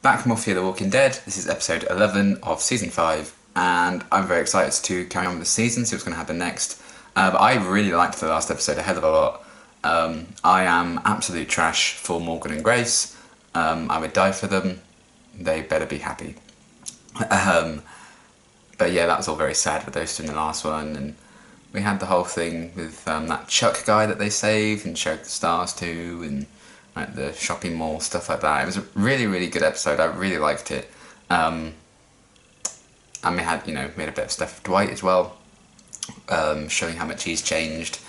back from Fear the Walking Dead. This is episode 11 of season 5, and I'm very excited to carry on with the season, see what's going to happen next. But I really liked the last episode a hell of a lot. I am absolute trash for Morgan and Grace. I would die for them. They better be happy. But yeah, that was all very sad with those two in the last one, and we had the whole thing with that Chuck guy that they saved and showed the stars to, and like the shopping mall, stuff like that. It was a really, really good episode. I really liked it. And we had, we had a bit of stuff with Dwight as well, showing how much he's changed.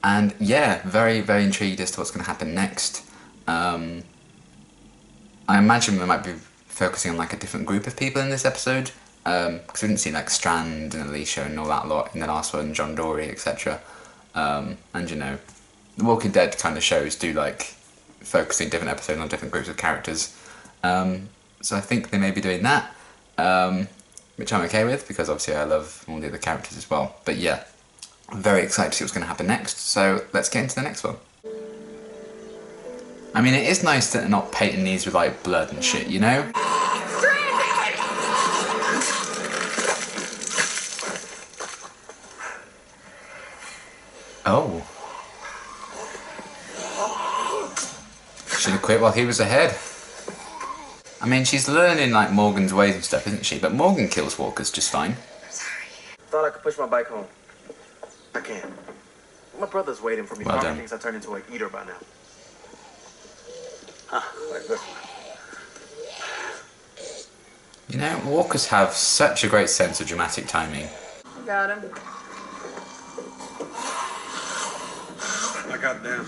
And yeah, very, very intrigued as to what's going to happen next. I imagine we might be focusing on like a different group of people in this episode, because we didn't see like Strand and Alicia and all that lot in the last one, John Dory, etc. And The Walking Dead kind of shows do like focusing different episodes on different groups of characters. So I think they may be doing that, which I'm okay with because obviously I love all the other characters as well. But yeah, I'm very excited to see what's going to happen next. So let's get into the next one. I mean, it is nice that they're not painting these with like blood and shit, you know? Oh. Should have quit while he was ahead. I mean, she's learning like Morgan's ways and stuff, isn't she? But Morgan kills walkers just fine. Sorry. Thought I could push my bike home. I can't. My brother's waiting for me. Well Probably thinks I turned into an eater by now. Like this one. You know, walkers have such a great sense of dramatic timing. Got him. I got down.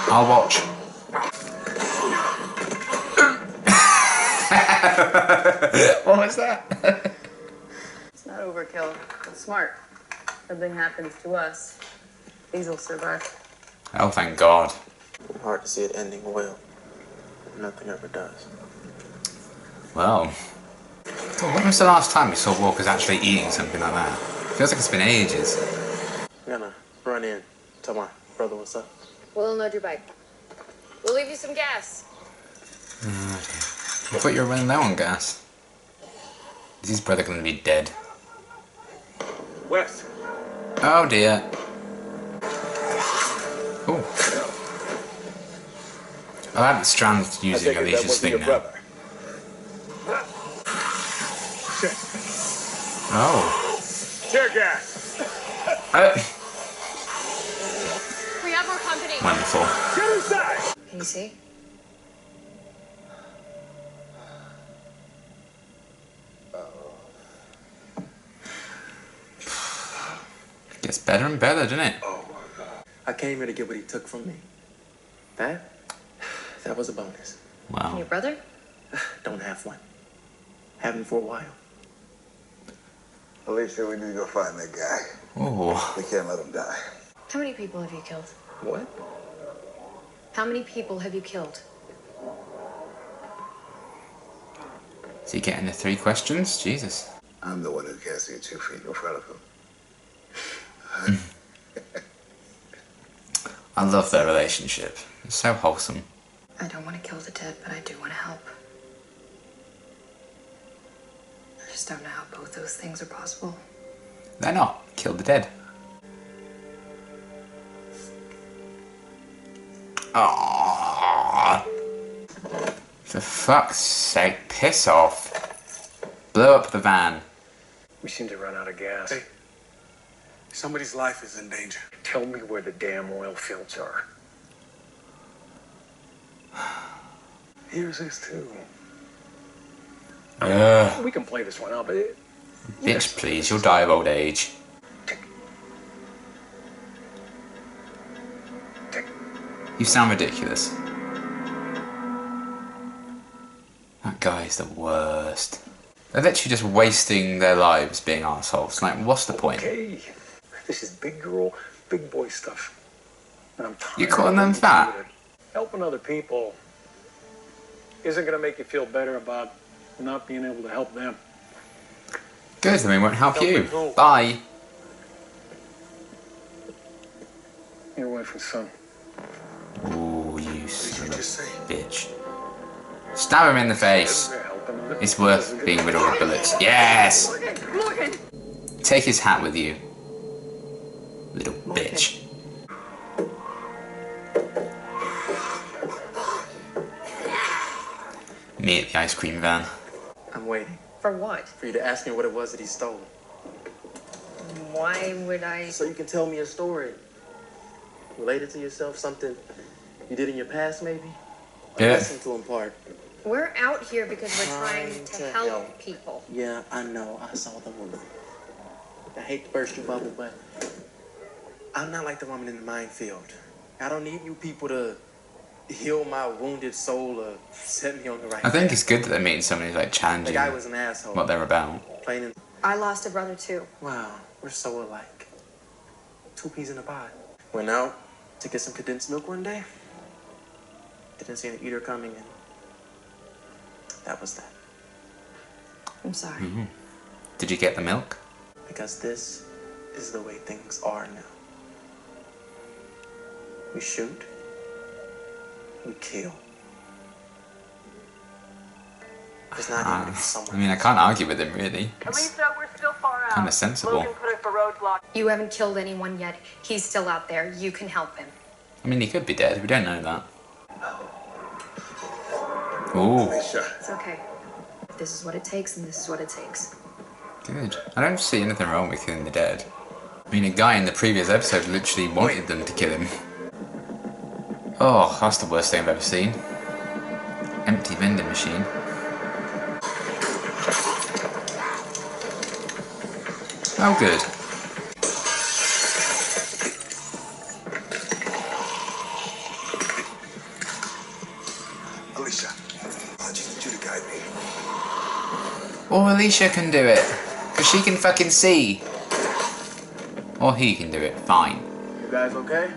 I'll watch. What was that? It's not overkill. It's smart. Something happens to us, these will survive. Oh, thank God. Hard to see it ending well. Nothing ever does. Well, when was the last time we saw walkers actually eating something like that? Feels like it's been ages. I'm gonna run in, tell my brother what's up. We'll unload your bike. We'll leave you some gas. I thought you were running low on gas. Is his brother going to be dead? Wes. Oh dear. Oh. I like that Strand's using Alicia's thing now. Oh. Tear gas. We have more company. Wonderful. Get inside. Can you see? Gets better and better, doesn't it? Oh my God. I came here to get what he took from me. That was a bonus. And Wow. your brother? Don't have one. Haven't for a while. Alicia, we need to go find that guy. Oh. We can't let him die. How many people have you killed? What? How many people have you killed? Is he getting the 3 questions? Jesus. I'm the one who can't see 2 feet in front of him. I love their relationship. It's so wholesome. I don't want to kill the dead, but I do want to help. I just don't know how both those things are possible. They're not. Kill the dead. Aww. For fuck's sake, piss off. Blow up the van. We seem to run out of gas. Hey, somebody's life is in danger. Tell me where the damn oil fields are. Here's his too. We can play this one out, but Bitch, please, you'll die of old age. You sound ridiculous. That guy's the worst. They're literally just wasting their lives being arseholes. Like, what's the point? okay. This is big girl, big boy stuff. And I'm tired You calling of them it. fat? Helping other people isn't going to make you feel better about not being able to help them. Good, then we won't help you. Bye. Your wife and son. Ooh, you son of just say? a bitch. Stab him in the face. It's worth being riddled with bullets. Yes! Morgan! Take his hat with you. Little bitch. Me at the ice cream van. I'm waiting For what? for you to ask me what it was that he stole. Why would I? So you can tell me a story. Related to yourself, something you did in your past, maybe? A Yeah. lesson to impart. We're out here because we're trying to help help. people. Yeah, I know. I saw the movie. I hate to burst your bubble, but I'm not like the woman in the minefield. I don't need you people to heal my wounded soul or set me on the right I think path. it's good that they're meeting somebody who's like The challenging guy was an asshole. what they're about. Plain and I lost a brother too. wow, we're so alike. Two peas in a pod. Went out to get some condensed milk one day. Didn't see an eater coming in. That was that. I'm sorry. Did you get the milk? Because this is the way things are now. We shoot. We kill. It's not even if I someone. mean, I can't argue with him really. It's Lisa, we're still far out. kind of sensible. Logan put up a roadblock. You haven't killed anyone yet. He's still out there. You can help him. I mean, he could be dead. We don't know that. Ooh, Alicia, It's okay. This is what it takes, and this is what it takes. good. I don't see anything wrong with killing the dead. I mean, a guy in the previous episode literally wanted them to kill him. Oh, that's the worst thing I've ever seen. Empty vending machine. Oh, good. Alicia, I just need you to guide me. Or Alicia can do it. Because she can fucking see. Or he can do it. Fine. You guys okay?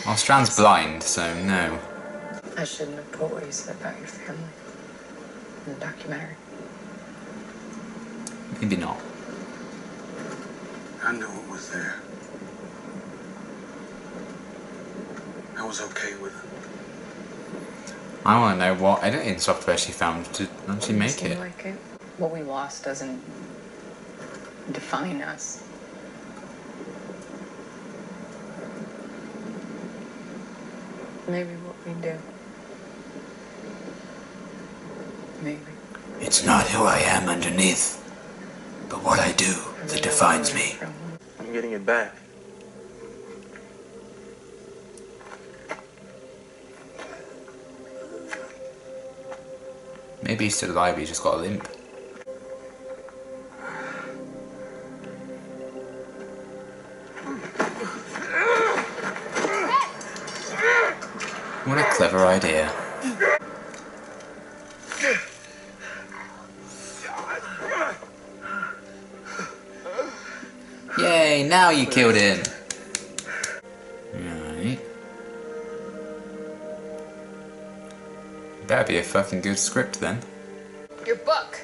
Well, Strand's blind, so no. I shouldn't have told what you said about your family in the documentary. Maybe not. I knew it was there. I was okay with it. I want to know what editing software she found to actually make Seem it. like it. What we lost doesn't define us. Maybe what we do. Maybe. It's not who I am underneath, but what I do that defines me. I'm getting it back. Maybe he's still alive, he's just got a limp. What a clever idea. Yay, now you killed him. Right. Better be a fucking good script then. Your book.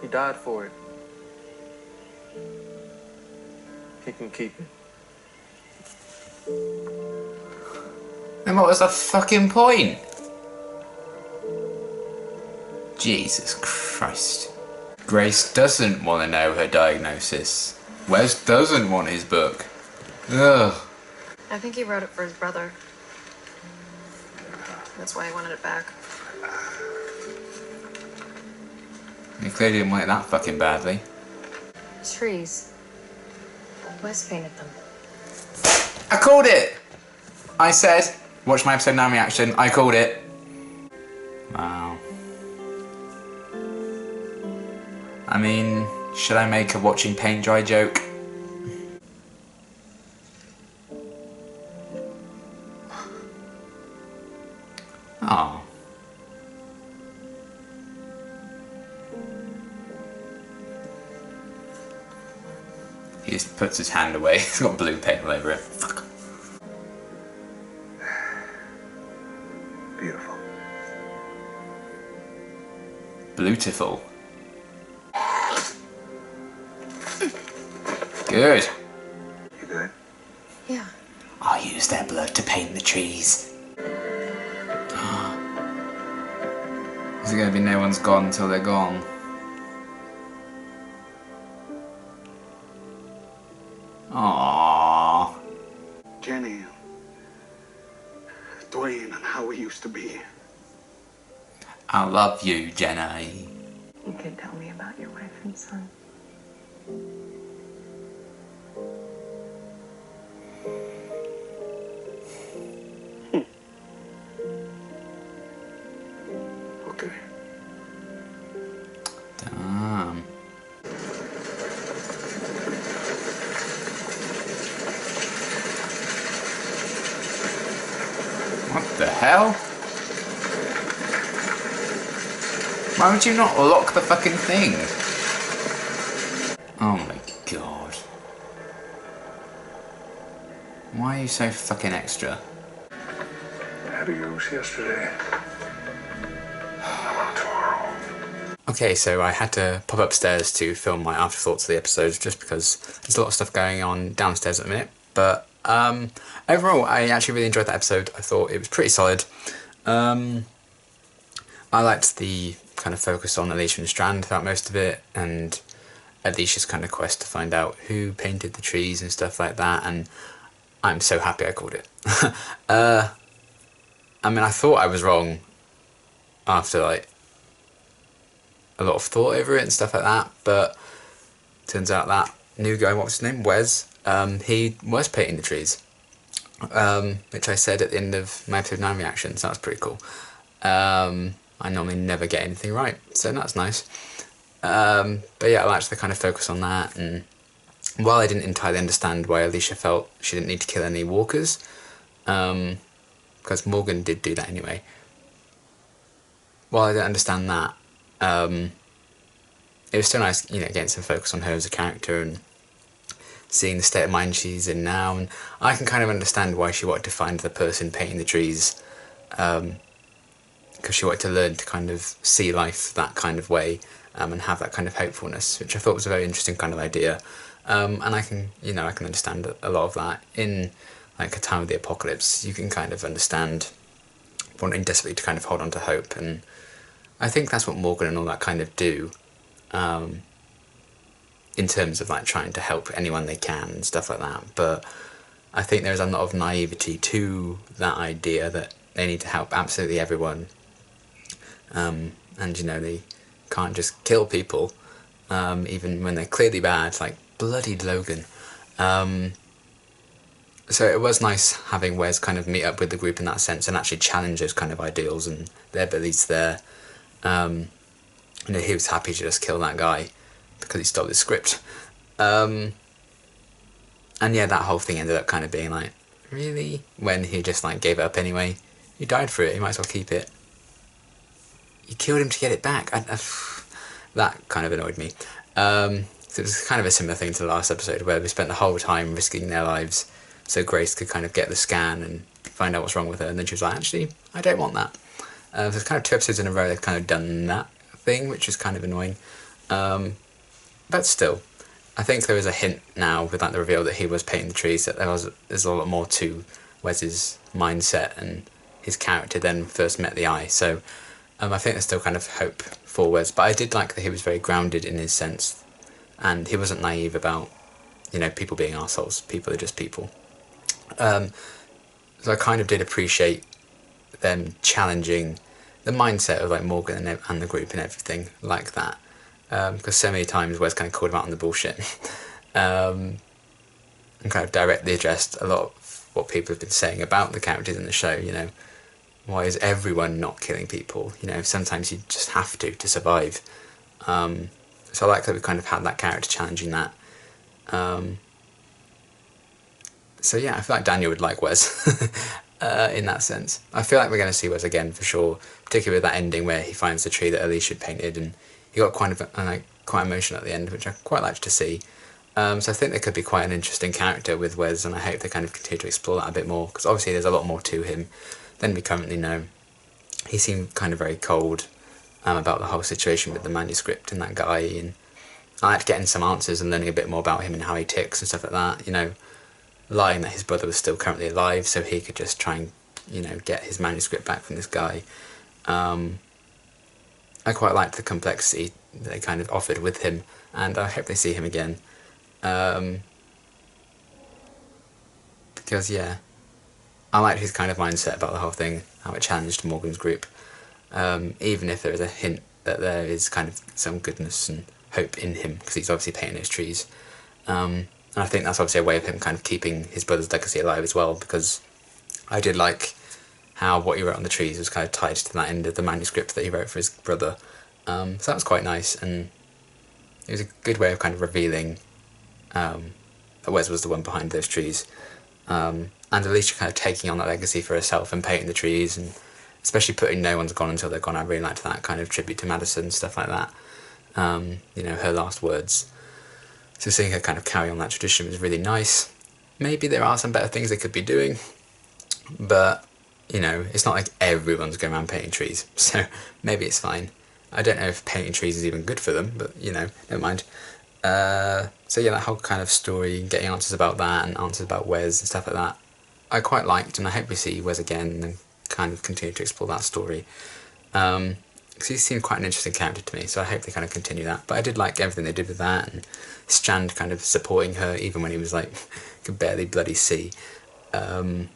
He died for it. He can keep it. Then what was the fucking point? Jesus Christ. Grace doesn't want to know her diagnosis. Wes doesn't want his book. Ugh. I think he wrote it for his brother. That's why he wanted it back. He clearly didn't want it that fucking badly. Trees. Wes painted them. I called it! I said, watch my episode 9 reaction, I called it. Wow. I mean, should I make a watching paint dry joke? Oh. He just puts his hand away. He's got blue paint all over it. Fuck. Beautiful. Beautiful. Good. Yeah. I'll use their blood to paint the trees. Is it going to be no one's gone until they're gone? Aww. Jenny, Dwayne, and how we used to be. I love you, Jenny. You could tell me about your wife and son. Okay. Damn. What the hell? Why would you not lock the fucking thing? Oh my god. Why are you so fucking extra? Had a use yesterday. How about tomorrow? Okay, so I had to pop upstairs to film my afterthoughts of the episode just because there's a lot of stuff going on downstairs at the minute. But overall, I actually really enjoyed that episode. I thought it was pretty solid. I liked the kind of focus on Alicia and Strand throughout most of it, and Alicia's kind of quest to find out who painted the trees and stuff like that, and I'm so happy I called it. I mean, I thought I was wrong after like a lot of thought over it and stuff like that, but turns out that new guy, what was his name, Wes, he was painting the trees, which I said at the end of my episode 9 reaction, so that was pretty cool. I normally never get anything right, so that's nice. But yeah, I liked the kind of focus on that, and while I didn't entirely understand why Alicia felt she didn't need to kill any walkers, because Morgan did do that anyway, while I didn't understand that, it was still nice, you know, getting some focus on her as a character and seeing the state of mind she's in now, and I can kind of understand why she wanted to find the person painting the trees, because she wanted to learn to kind of see life that kind of way, and have that kind of hopefulness, which I thought was a very interesting kind of idea. And I can, you know, I can understand a lot of that. In like a time of the apocalypse, you can kind of understand wanting desperately to kind of hold on to hope, and I think that's what Morgan and all that kind of do, in terms of like trying to help anyone they can and stuff like that. But I think there's a lot of naivety to that idea that they need to help absolutely everyone, and you know, they can't just kill people, even when they're clearly bad, like bloody Logan. So it was nice having Wes kind of meet up with the group in that sense and actually challenge those kind of ideals and their beliefs there. You know, he was happy to just kill that guy because he stole his script. And yeah, that whole thing ended up kind of being like, really? When he just like gave it up anyway. You died for it, you might as well keep it. You killed him to get it back. That kind of annoyed me. So it was kind of a similar thing to the last episode where we spent the whole time risking their lives so Grace could kind of get the scan and find out what's wrong with her, and then she was like, actually, I don't want that. So there's kind of 2 episodes in a row they've kind of done that thing, which is kind of annoying. But still, I think there is a hint now with like the reveal that he was painting the trees, that there's a lot more to Wes's mindset and his character than first met the eye. So I think there's still kind of hope for Wes, but I did like that he was very grounded in his sense, and he wasn't naive about, you know, people being arseholes. People are just people. So I kind of did appreciate them challenging the mindset of like Morgan and the group and everything like that, because so many times Wes kind of called him out on the bullshit, and kind of directly addressed a lot of what people have been saying about the characters in the show. You know, why is everyone not killing people? You know, sometimes you just have to survive. So I like that we kind of had that character challenging that. So yeah, I feel like Daniel would like Wes in that sense. I feel like we're going to see Wes again for sure, particularly with that ending where he finds the tree that Alicia painted, and he got quite emotional at the end, which I quite liked to see. So I think there could be quite an interesting character with Wes, and I hope they kind of continue to explore that a bit more, because obviously there's a lot more to him than we currently know. He seemed kind of very cold about the whole situation with the manuscript and that guy, and I liked getting some answers and learning a bit more about him and how he ticks and stuff like that. You know, lying that his brother was still currently alive so he could just try and, you know, get his manuscript back from this guy. I quite liked the complexity that they kind of offered with him, and I hope they see him again. Because, yeah, I liked his kind of mindset about the whole thing, how it challenged Morgan's group. Even if there is a hint that there is kind of some goodness and hope in him, because he's obviously painting those trees. And I think that's obviously a way of him kind of keeping his brother's legacy alive as well, because I did like how what he wrote on the trees was kind of tied to that end of the manuscript that he wrote for his brother. So that was quite nice, and it was a good way of kind of revealing that Wes was the one behind those trees. And Alicia kind of taking on that legacy for herself and painting the trees, and especially putting "No one's gone until they're gone." I really liked that kind of tribute to Madison, stuff like that. You know, her last words. So seeing her kind of carry on that tradition was really nice. Maybe there are some better things they could be doing, but, you know, it's not like everyone's going around painting trees, so maybe it's fine. I don't know if painting trees is even good for them, but, you know, never mind. So yeah, that whole kind of story, getting answers about that and answers about Wes and stuff like that, I quite liked, and I hope we see Wes again and kind of continue to explore that story. Because he seemed quite an interesting character to me, so I hope they kind of continue that. But I did like everything they did with that, and Strand kind of supporting her even when he was like, could barely bloody see. And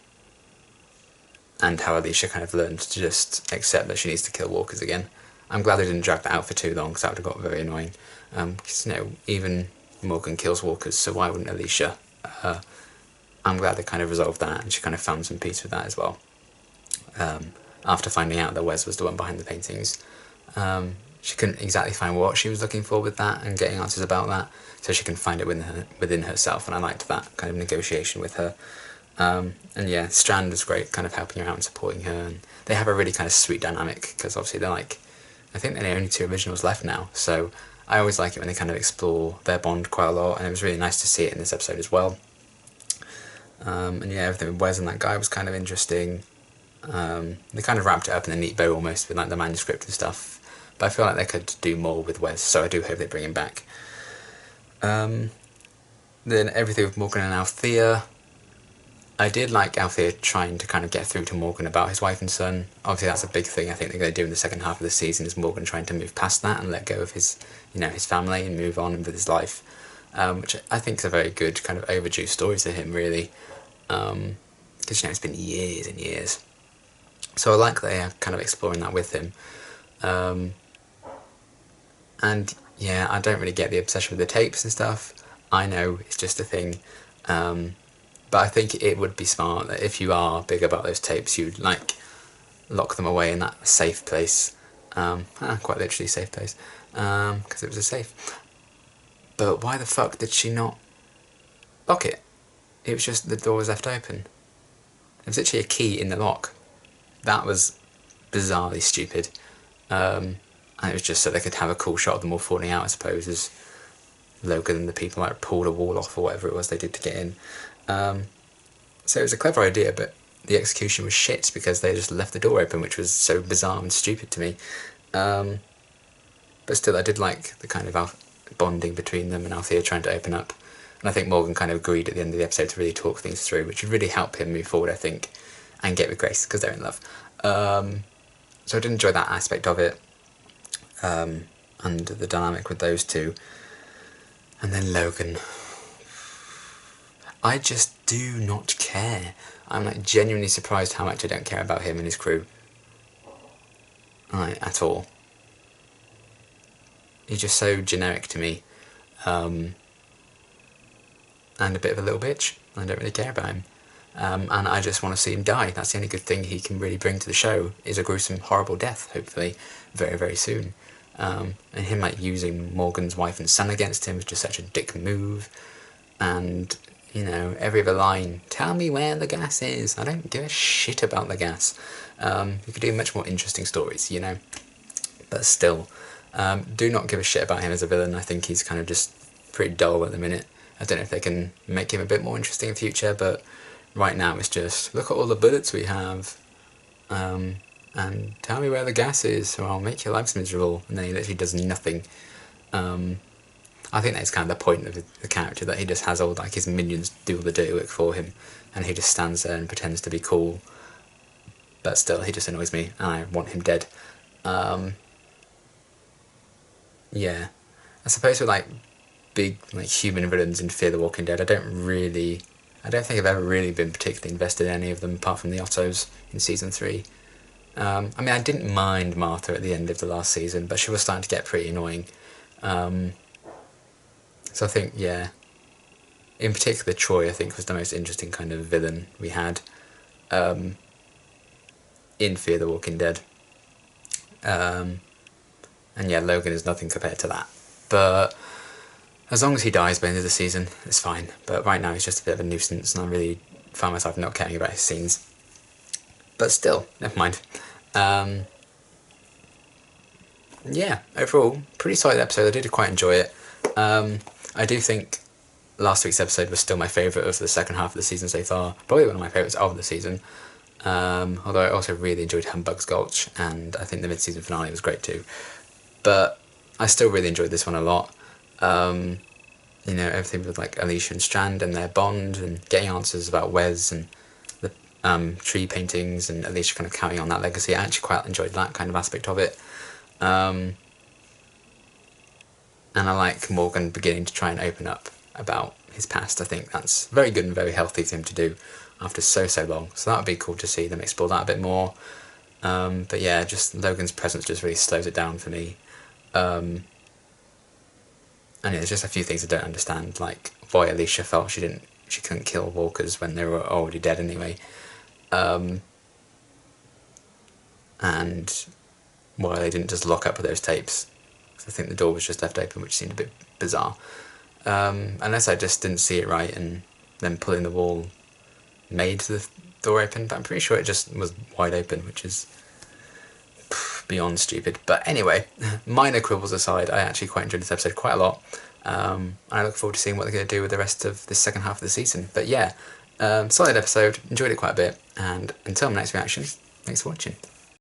how Alicia kind of learned to just accept that she needs to kill walkers again. I'm glad they didn't drag that out for too long, because that would have got very annoying. Because, you know, even Morgan kills walkers, so why wouldn't Alicia? I'm glad they kind of resolved that, and she kind of found some peace with that as well. After finding out that Wes was the one behind the paintings. She couldn't exactly find what she was looking for with that and getting answers about that, so she can find it within herself, and I liked that kind of negotiation with her. And yeah, Strand was great, kind of helping her out and supporting her, and they have a really kind of sweet dynamic, because obviously they're like, I think they're the only two originals left now, so I always like it when they kind of explore their bond quite a lot, and it was really nice to see it in this episode as well. And yeah, everything with Wes and that guy was kind of interesting. They kind of wrapped it up in a neat bow almost with like the manuscript and stuff, but I feel like they could do more with Wes, so I do hope they bring him back. Then everything with Morgan and Althea. I did like Althea trying to kind of get through to Morgan about his wife and son. Obviously that's a big thing I think they're going to do in the second half of the season, is Morgan trying to move past that and let go of his, you know, his family and move on with his life, which I think is a very good kind of overdue story to him, really, because, you know, it's been years and years. So I like that they're kind of exploring that with him. And yeah, I don't really get the obsession with the tapes and stuff. I know it's just a thing. But I think it would be smart that if you are big about those tapes, you'd like lock them away in that safe place. Quite literally safe place. Because it was a safe. But why the fuck did she not lock it? It was just the door was left open. There was literally a key in the lock. That was bizarrely stupid. And it was just so they could have a cool shot of them all falling out, I suppose, as Logan and the people like pulled a wall off or whatever it was they did to get in. So it was a clever idea, but the execution was shit because they just left the door open, which was so bizarre and stupid to me. But still, I did like the kind of bonding between them and Althea trying to open up. And I think Morgan kind of agreed at the end of the episode to really talk things through, which would really help him move forward, I think, and get with Grace, because they're in love. So I did enjoy that aspect of it, and the dynamic with those two. And then Logan. I just do not care. I'm like genuinely surprised how much I don't care about him and his crew. Like, at all. He's just so generic to me. And a bit of a little bitch. I don't really care about him. And I just want to see him die. That's the only good thing he can really bring to the show, is a gruesome, horrible death, hopefully, very, very soon. And him like using Morgan's wife and son against him was just such a dick move. And, you know, every other line, tell me where the gas is. I don't give a shit about the gas. You could do much more interesting stories, you know. But still, do not give a shit about him as a villain. I think he's kind of just pretty dull at the minute. I don't know if they can make him a bit more interesting in future, but right now it's just, look at all the bullets we have, and tell me where the gas is, or I'll make your lives miserable, and then he literally does nothing. I think that's kind of the point of the character, that he just has all like his minions do all the dirty work for him, and he just stands there and pretends to be cool, but still he just annoys me and I want him dead. Yeah, I suppose with like big like human villains in Fear the Walking Dead, I don't think I've ever really been particularly invested in any of them apart from the Ottos in season 3. I mean, I didn't mind Martha at the end of the last season, but she was starting to get pretty annoying. So I think, yeah, in particular Troy, I think, was the most interesting kind of villain we had in Fear the Walking Dead. And yeah, Logan is nothing compared to that. But as long as he dies by the end of the season, it's fine. But right now he's just a bit of a nuisance, and I really find myself not caring about his scenes. But still, never mind. Yeah, overall, pretty solid episode. I did quite enjoy it. I do think last week's episode was still my favourite of the second half of the season so far. Probably one of my favourites of the season. Although I also really enjoyed Humbug's Gulch, and I think the mid-season finale was great too. But I still really enjoyed this one a lot. You know, everything with like Alicia and Strand and their bond, and getting answers about Wes and the tree paintings, and Alicia kind of carrying on that legacy. I actually quite enjoyed that kind of aspect of it. And I like Morgan beginning to try and open up about his past. I think that's very good and very healthy for him to do after so long. So that would be cool to see them explore that a bit more. But yeah, just Logan's presence just really slows it down for me. And yeah, there's just a few things I don't understand, like why Alicia felt she couldn't kill walkers when they were already dead anyway. And why they didn't just lock up those tapes. I think the door was just left open, which seemed a bit bizarre. Unless I just didn't see it right, and then pulling the wall made the door open, but I'm pretty sure it just was wide open, which is beyond stupid. But anyway, minor quibbles aside, I actually quite enjoyed this episode quite a lot. I look forward to seeing what they're going to do with the rest of this second half of the season. But yeah, solid episode, enjoyed it quite a bit, and until my next reaction, thanks for watching.